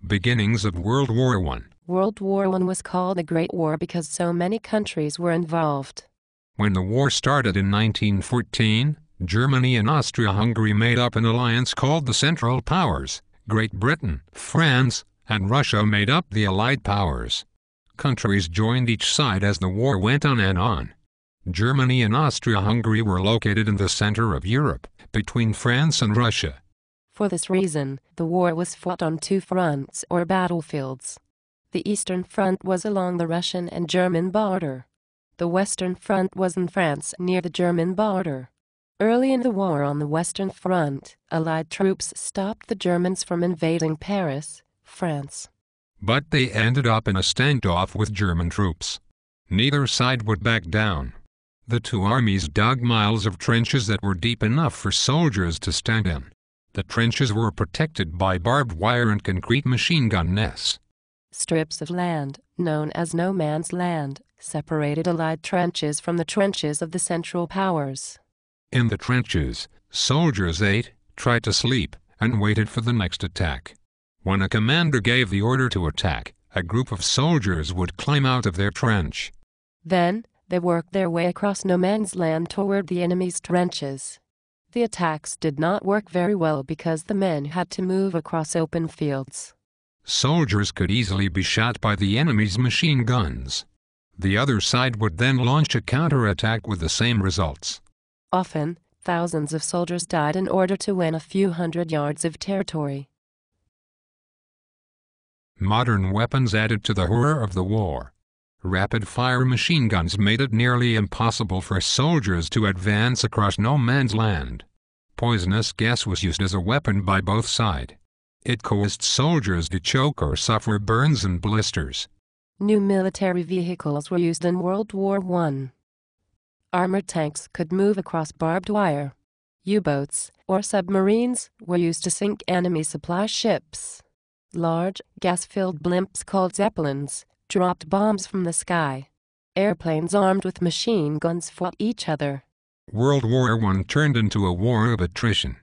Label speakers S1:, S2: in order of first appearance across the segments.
S1: Beginnings of World War I.
S2: World War I was called the Great War because so many countries were involved.
S1: When the war started in 1914, Germany and Austria-Hungary made up an alliance called the Central Powers. Great Britain, France, and Russia made up the Allied Powers. Countries joined each side as the war went on and on. Germany and Austria-Hungary were located in the center of Europe, between France and Russia.
S2: For this reason, the war was fought on two fronts or battlefields. The Eastern Front was along the Russian and German border. The Western Front was in France near the German border. Early in the war on the Western Front, Allied troops stopped the Germans from invading Paris, France.
S1: But they ended up in a standoff with German troops. Neither side would back down. The two armies dug miles of trenches that were deep enough for soldiers to stand in. The trenches were protected by barbed wire and concrete machine gun nests.
S2: Strips of land, known as no man's land, separated Allied trenches from the trenches of the Central Powers.
S1: In the trenches, soldiers ate, tried to sleep, and waited for the next attack. When a commander gave the order to attack, a group of soldiers would climb out of their trench.
S2: Then, they worked their way across no man's land toward the enemy's trenches. The attacks did not work very well because the men had to move across open fields.
S1: Soldiers could easily be shot by the enemy's machine guns. The other side would then launch a counterattack with the same results.
S2: Often, thousands of soldiers died in order to win a few hundred yards of territory.
S1: Modern weapons added to the horror of the war. Rapid-fire machine guns made it nearly impossible for soldiers to advance across no man's land. Poisonous gas was used as a weapon by both sides. It caused soldiers to choke or suffer burns and blisters.
S2: New military vehicles were used in World War I. Armored tanks could move across barbed wire. U-boats, or submarines, were used to sink enemy supply ships. Large, gas-filled blimps called Zeppelins dropped bombs from the sky. Airplanes armed with machine guns fought each other.
S1: World War I turned into a war of attrition.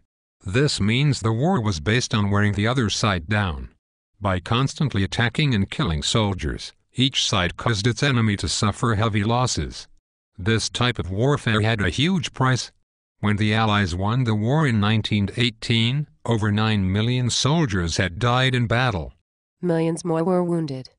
S1: This means the war was based on wearing the other side down. By constantly attacking and killing soldiers, each side caused its enemy to suffer heavy losses. This type of warfare had a huge price. When the Allies won the war in 1918, over 9 million soldiers had died in battle.
S2: Millions more were wounded.